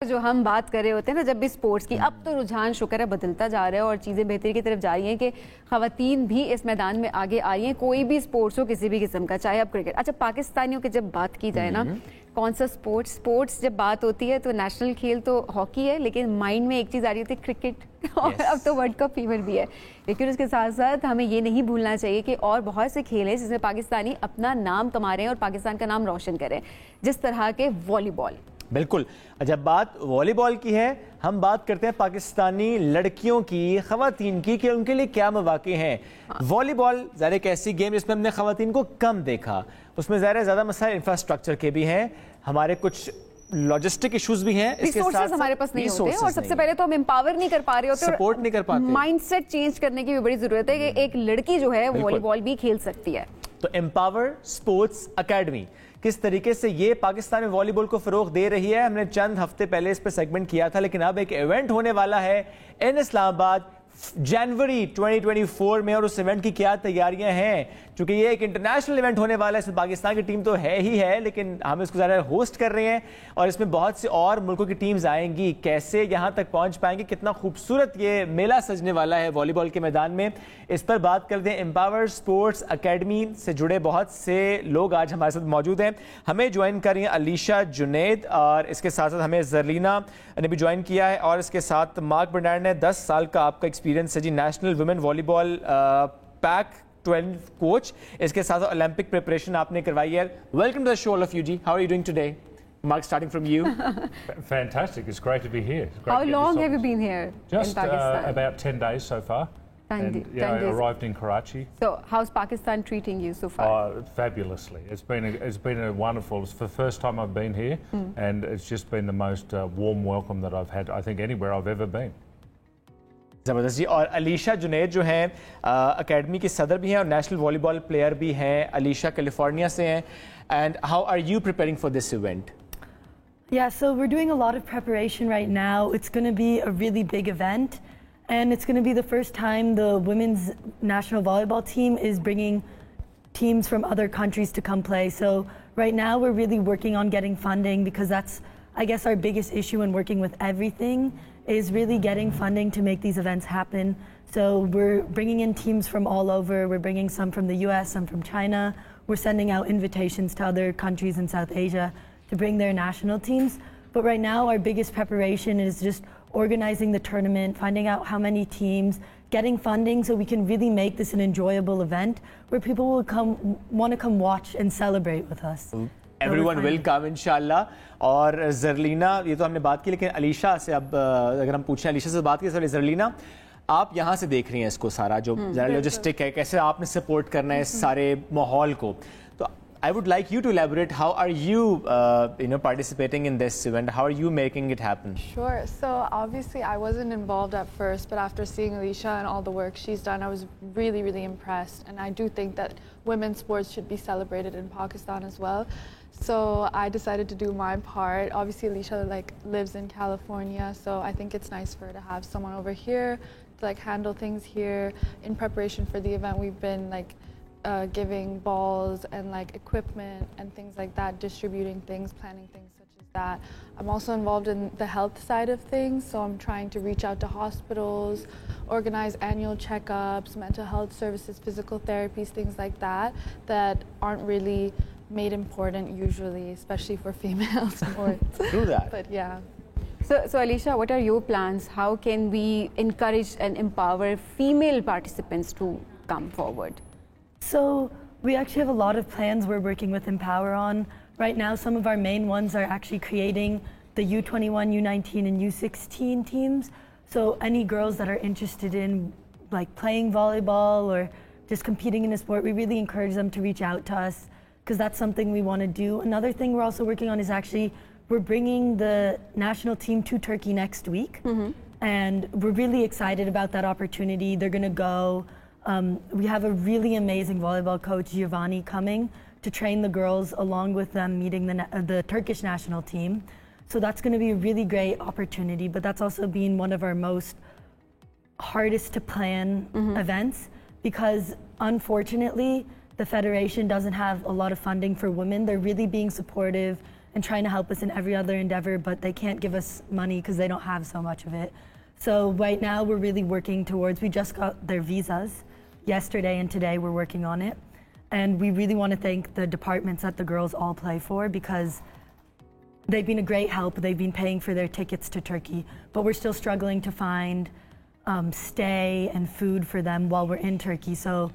जो हम बात कर रहे होते हैं ना जब भी स्पोर्ट्स की, अब तो रुझान शुक्र है बदलता जा रहा है और चीज़ें बेहतरी की तरफ जा रही हैं कि ख़वातीन भी इस मैदान में आगे आ रही हैं, कोई भी स्पोर्ट्स हो किसी भी किस्म का, चाहे अब क्रिकेट। अच्छा, पाकिस्तानियों की जब बात की जाए ना, कौन सा स्पोर्ट्स जब बात होती है तो नेशनल खेल तो हॉकी है, लेकिन माइंड में एक चीज़ आ रही होती है क्रिकेट और अब तो वर्ल्ड कप फीवर भी है। लेकिन उसके साथ साथ हमें ये नहीं भूलना चाहिए कि और बहुत से खेल हैं जिसमें पाकिस्तानी अपना नाम कमा रहे हैं और पाकिस्तान का नाम रोशन करें, जिस तरह के वॉलीबॉल। बिल्कुल, जब बात वॉलीबॉल की है, हम बात करते हैं पाकिस्तानी लड़कियों की, खवातीन की, कि उनके लिए क्या मौके हैं। वॉलीबॉल ज़ाहिर एक ऐसी गेम जिसमें हमने खवातीन को कम देखा, उसमें ज़्यादा मसाइल इंफ्रास्ट्रक्चर के भी हैं, हमारे कुछ लॉजिस्टिक इश्यूज भी हैं, इसके साथ हमारे पास नहीं होते और सबसे पहले तो हम एम्पावर नहीं कर पा रहे होते, सपोर्ट नहीं कर पाते। माइंडसेट चेंज करने की भी बड़ी जरूरत है कि एक लड़की जो है वॉलीबॉल भी खेल सकती है। तो एम्पावर स्पोर्ट्स अकेडमी किस तरीके से ये पाकिस्तान में वॉलीबॉल को फरोग दे रही है, हमने चंद हफ्ते पहले इस पर सेगमेंट किया था, लेकिन अब एक इवेंट होने वाला है इन इस्लामाबाद जनवरी 2024 में, और उस इवेंट की क्या तैयारियां हैं, क्योंकि ये एक इंटरनेशनल इवेंट होने वाला है। इसमें पाकिस्तान की टीम तो है ही है, लेकिन हम इसको ज़्यादा होस्ट कर रहे हैं और इसमें बहुत से और मुल्कों की टीम्स आएंगी। कैसे यहाँ तक पहुँच पाएंगे, कितना खूबसूरत ये मेला सजने वाला है वॉलीबॉल के मैदान में, इस पर बात करते हैं। एम्पावर स्पोर्ट्स अकेडमी से जुड़े बहुत से लोग आज हमारे साथ मौजूद हैं। हमें ज्वाइन कर रही हैं अलीशा जुनैद, और इसके साथ साथ हमें जरलीना ने भी ज्वाइन किया है, और इसके साथ मार्क बर्नार्ड ने 10 साल का आपका एक्सपीरियंस है जी, नेशनल वुमेन वॉलीबॉल पैक 12 कोच, इसके साथ ओलंपिक प्रिपरेशन आपने करवाई है। Welcome to the show all of you जी, how are you doing today? Mark, starting from you. Fantastic, it's great to be here. How long have you been here? Just about 10 days so far. And I arrived in Karachi. So how's Pakistan treating you so far? Fabulously. It's been a wonderful, it's the first time I've been here, and it's just been the most warm welcome that I've had, I think, anywhere I've ever been. ज़बरदस्त जी। और अलीशा जुनैद जो हैं academy की सदर भी हैं और national volleyball player भी हैं। अलीशा कैलिफोर्निया से हैं, and how are you preparing for this event? Yeah, so we're doing a lot of preparation right now. It's going to be a really big event, and it's going to be the first time the women's national volleyball team is bringing teams from other countries to come play. So right now we're really working on getting funding, because that's, I guess, our biggest issue in working with everything is really getting funding to make these events happen. So we're bringing in teams from all over. We're bringing some from the US, some from China. We're sending out invitations to other countries in South Asia to bring their national teams. But right now our biggest preparation is just organizing the tournament, finding out how many teams, getting funding so we can really make this an enjoyable event where people will want to come watch and celebrate with us. Everyone will come inshallah. और जरलीना, ये तो हमने बात की, लेकिन अलीशा से अब अगर हम पूछें, अलीशा से बात की, सर जरलीना आप यहाँ से देख रही हैं इसको सारा जो लॉजिस्टिक है, कैसे आपने सपोर्ट करना है इस सारे माहौल को, तो I would like you to elaborate. How are you, participating in this event? How are you making it happen? Sure. So obviously I wasn't involved at first, but after seeing Alicia and all the work she's done, I was really, really impressed. And I do think that women's sports should be celebrated in Pakistan as well. So I decided to do my part. Obviously Alicia lives in California, so I think it's nice for her to have someone over here to handle things here. In preparation for the event, we've been giving balls and equipment and things like that, distributing things, planning things such as that. I'm also involved in the health side of things, so I'm trying to reach out to hospitals, organize annual checkups, mental health services, physical therapies, things like that, that aren't really made important usually, especially for female sports. True that. But yeah. So Alicia, what are your plans? How can we encourage and empower female participants to come forward? So we actually have a lot of plans we're working with Empower on. Right now, some of our main ones are actually creating the U21, U19, and U16 teams. So any girls that are interested in playing volleyball or just competing in a sport, we really encourage them to reach out to us, because that's something we want to do. Another thing we're also working on is actually we're bringing the national team to Turkey next week. And we're really excited about that opportunity. They're going to go. We have a really amazing volleyball coach, Giovanni, coming to train the girls along with them meeting the Turkish national team. So that's going to be a really great opportunity, but that's also been one of our most hardest to plan events, because unfortunately the federation doesn't have a lot of funding for women. They're really being supportive and trying to help us in every other endeavor, but they can't give us money because they don't have so much of it. So right now we're really working towards, we just got their visas yesterday and today we're working on it. And we really want to thank the departments that the girls all play for, because they've been a great help. They've been paying for their tickets to Turkey, but we're still struggling to find stay and food for them while we're in Turkey. So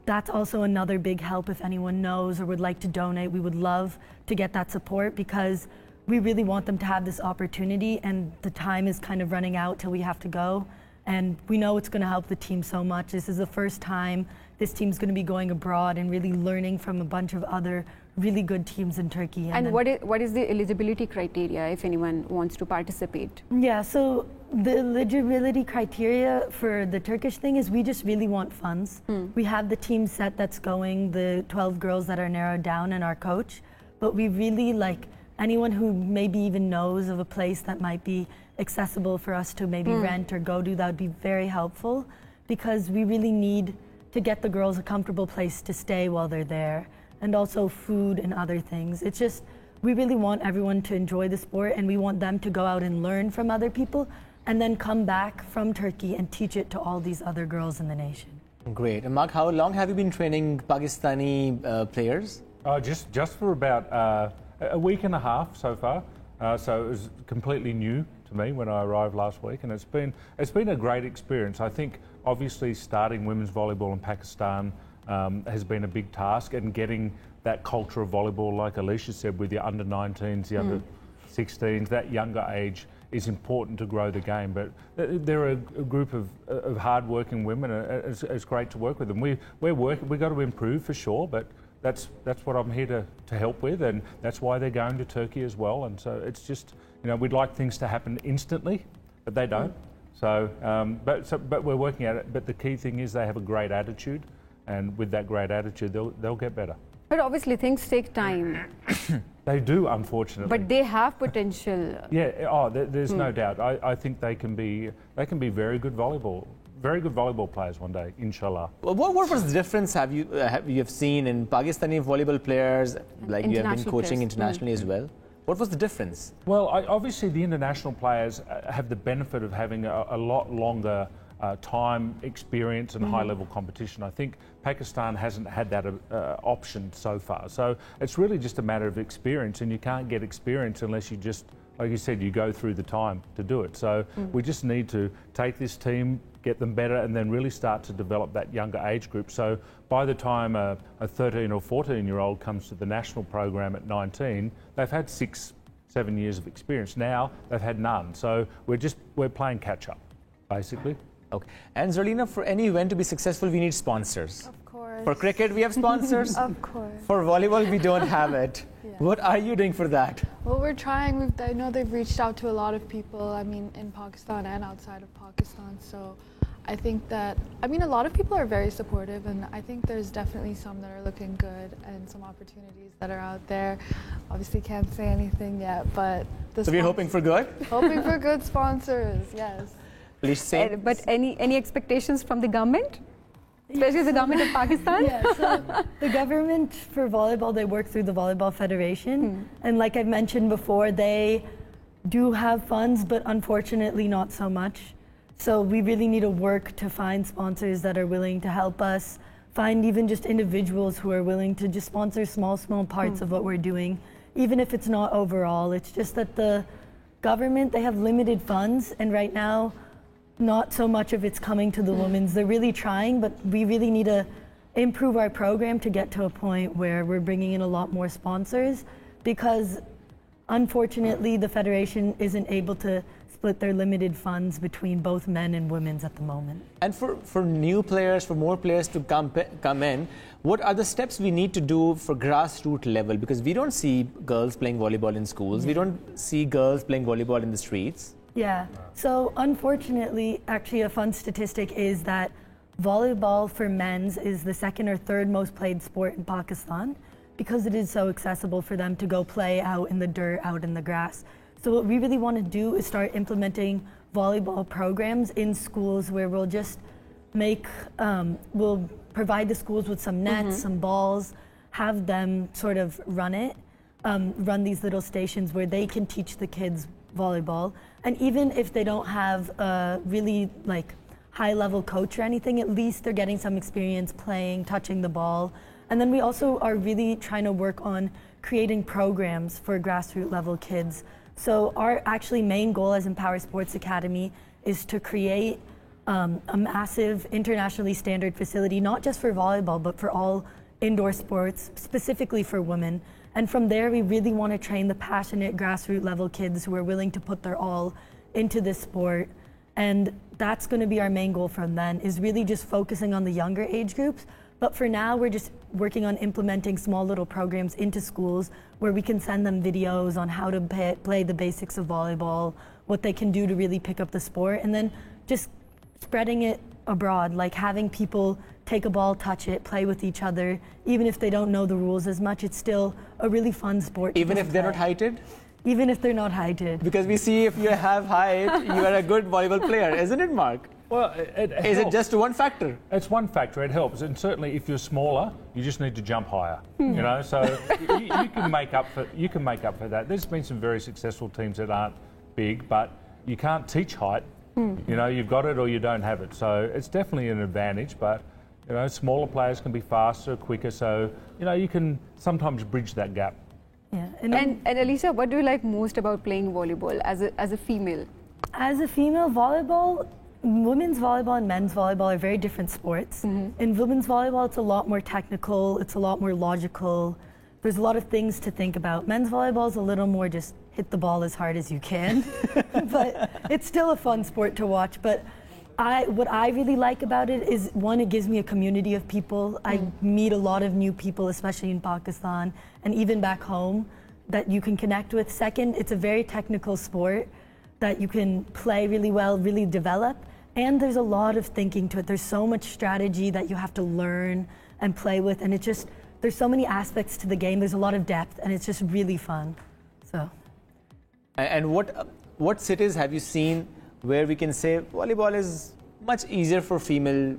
that's also another big help. If anyone knows or would like to donate, we would love to get that support, because we really want them to have this opportunity, and the time is kind of running out till we have to go. And we know it's going to help the team so much. This is the first time this team's going to be going abroad and really learning from a bunch of other really good teams in Turkey. And what is the eligibility criteria if anyone wants to participate? Yeah, so the eligibility criteria for the Turkish thing is we just really want funds. We have the team set that's going, the 12 girls that are narrowed down, and our coach. But we really like anyone who maybe even knows of a place that might be accessible for us to maybe rent or go to, that would be very helpful, because we really need to get the girls a comfortable place to stay while they're there, and also food and other things. It's just, we really want everyone to enjoy the sport, and we want them to go out and learn from other people and then come back from Turkey and teach it to all these other girls in the nation. Great. And Mark, how long have you been training Pakistani players? Just for about a week and a half so far. So it was completely new to me when I arrived last week, and it's been a great experience. I think obviously starting women's volleyball in Pakistan has been a big task, and getting that culture of volleyball, like Alicia said, with the under 19s, the under 16s, that younger age is important to grow the game. But they're a group of hard-working women. It's great to work with them. We've got to improve for sure, but that's what I'm here to help with, and that's why they're going to Turkey as well. And so it's just, we'd like things to happen instantly, but they don't. So, but we're working at it. But the key thing is they have a great attitude, and with that great attitude, they'll get better. But obviously things take time. They do, unfortunately. But they have potential. Yeah. There's no doubt. I think they can be very good volleyball players one day, inshallah. What was the difference you have seen in Pakistani volleyball players, like you have been coaching internationally as well? What was the difference? Well, obviously the international players have the benefit of having a lot longer time, experience and high-level competition. I think Pakistan hasn't had that option so far. So it's really just a matter of experience, and you can't get experience unless you just, like you said, you go through the time to do it. So we just need to take this team, get them better, and then really start to develop that younger age group. So by the time a 13 or 14-year-old comes to the national program at 19, they've had 6-7 years of experience. Now they've had none. So we're playing catch-up, basically. Okay. And Zarlina, for any event to be successful, we need sponsors. Of course. For cricket, we have sponsors. Of course. For volleyball, we don't have it. Yeah. What are you doing for that? Well, we're trying. I know they've reached out to a lot of people, in Pakistan and outside of Pakistan. So I think that, a lot of people are very supportive, and I think there's definitely some that are looking good and some opportunities that are out there. Obviously can't say anything yet, but... So we're hoping for good? Hoping for good sponsors, yes. Please say. But any expectations from the government? Especially the government of Pakistan? Yeah, so the government for volleyball, they work through the Volleyball Federation. And like I've mentioned before, they do have funds, but unfortunately not so much. So we really need to work to find sponsors that are willing to help us, find even just individuals who are willing to just sponsor small parts of what we're doing, even if it's not overall. It's just that the government, they have limited funds, and right now, not so much of it's coming to the women's. They're really trying, but we really need to improve our program to get to a point where we're bringing in a lot more sponsors, because unfortunately the Federation isn't able to split their limited funds between both men and women's at the moment. And for new players, for more players to come in, what are the steps we need to do for grassroots level? Because we don't see girls playing volleyball in schools. We don't see girls playing volleyball in the streets. Yeah, so unfortunately, actually a fun statistic is that volleyball for men's is the second or third most played sport in Pakistan, because it is so accessible for them to go play out in the dirt, out in the grass. So what we really want to do is start implementing volleyball programs in schools where we'll just we'll provide the schools with some nets, some balls, have them sort of run it. run these little stations where they can teach the kids volleyball. And even if they don't have a really like high-level coach or anything, at least they're getting some experience playing, touching the ball. And then we also are really trying to work on creating programs for grassroots level kids. So our actually main goal as Empower Sports Academy is to create a massive internationally standard facility, not just for volleyball, but for all indoor sports, specifically for women. And from there, we really want to train the passionate grassroots level kids who are willing to put their all into this sport. And that's going to be our main goal from then, is really just focusing on the younger age groups. But for now, we're just working on implementing small little programs into schools where we can send them videos on how to play the basics of volleyball, what they can do to really pick up the sport, and then just spreading it abroad, like having people take a ball, touch it, play with each other. Even if they don't know the rules as much, it's still a really fun sport. Even if they're not heighted? Even if they're not heighted. Because we see if you have height, you are a good volleyball player, isn't it, Mark? Well, is it just one factor? It's one factor. It helps, and certainly if you're smaller, you just need to jump higher. You know, so you can make up for that. There's been some very successful teams that aren't big, but you can't teach height. You know, you've got it or you don't have it. So it's definitely an advantage, but you know, smaller players can be faster, quicker. So you know, you can sometimes bridge that gap. Yeah. And Alicia, what do you like most about playing volleyball as a female? As a female, volleyball, women's volleyball and men's volleyball are very different sports. In women's volleyball, it's a lot more technical, it's a lot more logical. There's a lot of things to think about. Men's volleyball is a little more just hit the ball as hard as you can. But it's still a fun sport to watch. But what I really like about it is, one, it gives me a community of people. I meet a lot of new people, especially in Pakistan and even back home, that you can connect with. Second, it's a very technical sport that you can play really well, really develop. And there's a lot of thinking to it. There's so much strategy that you have to learn and play with. And there's so many aspects to the game. There's a lot of depth, and it's just really fun. So. And what cities have you seen where we can say volleyball is much easier for female,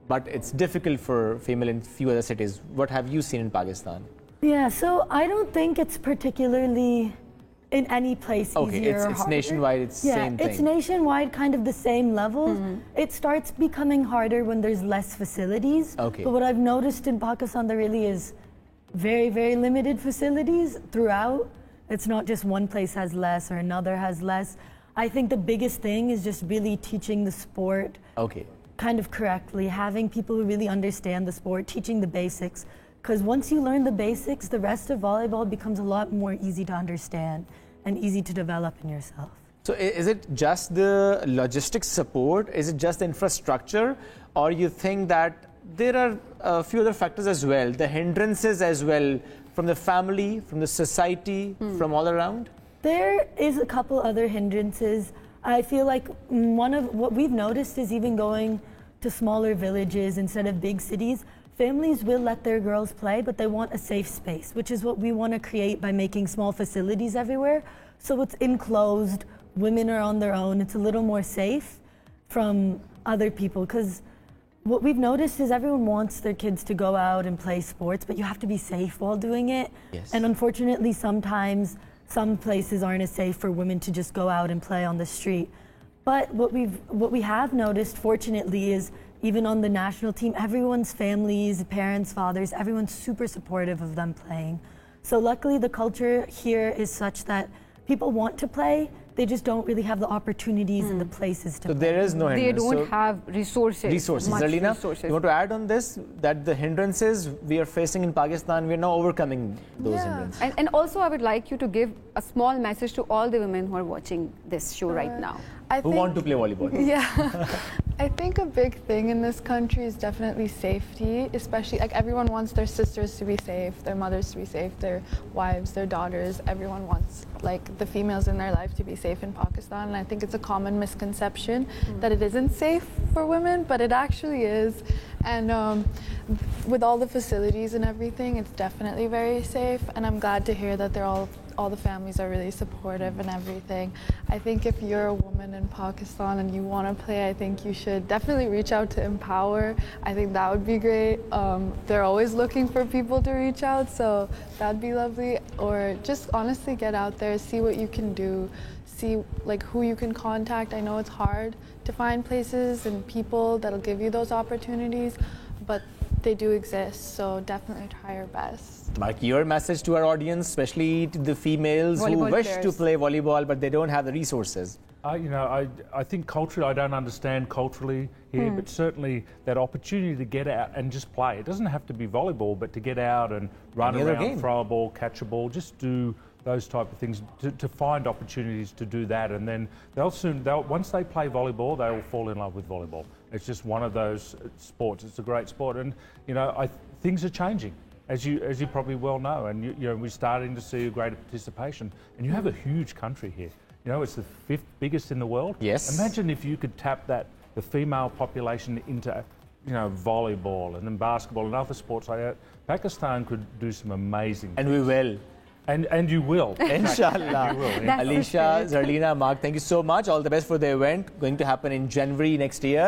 but it's difficult for female in few other cities? What have you seen in Pakistan? Yeah, so I don't think it's particularly in any place easier or it's harder. Nationwide, it's same thing. It's nationwide, kind of the same levels. It starts becoming harder when there's less facilities. Okay. But what I've noticed in Pakistan, there really is very, very limited facilities throughout. It's not just one place has less or another has less. I think the biggest thing is just really teaching the sport kind of correctly, having people who really understand the sport, teaching the basics. Because once you learn the basics, the rest of volleyball becomes a lot more easy to understand and easy to develop in yourself. So is it just the logistics support? Is it just the infrastructure? Or you think that there are a few other factors as well, the hindrances as well, from the family, from the society, from all around? There is a couple other hindrances. I feel like one of what we've noticed is even going to smaller villages instead of big cities, families will let their girls play, but they want a safe space, which is what we want to create by making small facilities everywhere. So it's enclosed, women are on their own, it's a little more safe from other people. Because what we've noticed is everyone wants their kids to go out and play sports, but you have to be safe while doing it. Yes. And unfortunately, sometimes some places aren't as safe for women to just go out and play on the street. But what we have noticed, fortunately, is even on the national team, everyone's families, parents, fathers, everyone's super supportive of them playing. So luckily the culture here is such that people want to play, they just don't really have the opportunities and the places to play. So there is no hindrance. They don't have resources. Zalina, Resources. you want to add on this, that the hindrances we are facing in Pakistan, we are now overcoming those hindrances? And also I would like you to give a small message to all the women who are watching this show right now. Who want to play volleyball? Yeah. I think a big thing in this country is definitely safety, especially like everyone wants their sisters to be safe, their mothers to be safe, their wives, their daughters. Everyone wants like the females in their life to be safe in Pakistan. And I think it's a common misconception that it isn't safe for women, but it actually is. And with all the facilities and everything, it's definitely very safe. And I'm glad to hear that they're all all the families are really supportive and everything. I think if you're a woman in Pakistan and you want to play, I think you should definitely reach out to Empower. I think that would be great. They're always looking for people to reach out, so that'd be lovely. Or just honestly get out there, see what you can do, see like who you can contact. I know it's hard to find places and people that'll give you those opportunities, but they do exist, so definitely try your best. Mark, your message to our audience, especially to the females who Volleyball wish players. to play volleyball but they don't have the resources. I think culturally, I don't understand culturally here, but certainly that opportunity to get out and just play. It doesn't have to be volleyball, but to get out and run Any other around, game. throw a ball, catch a ball, just do those type of things, to find opportunities to do that. And then once they play volleyball, they will fall in love with volleyball. It's just one of those sports. It's a great sport. And, things are changing, as you probably well know. And, we're starting to see a greater participation. And you have a huge country here. It's the 5th biggest in the world. Yes. Imagine if you could tap the female population into, volleyball and then basketball and other sports like that. Pakistan could do some amazing And we will. And you will. Inshallah. You will, yeah. That's the Alicia, spirit. Zarlina, Mark, thank you so much. All the best for the event going to happen in January next year.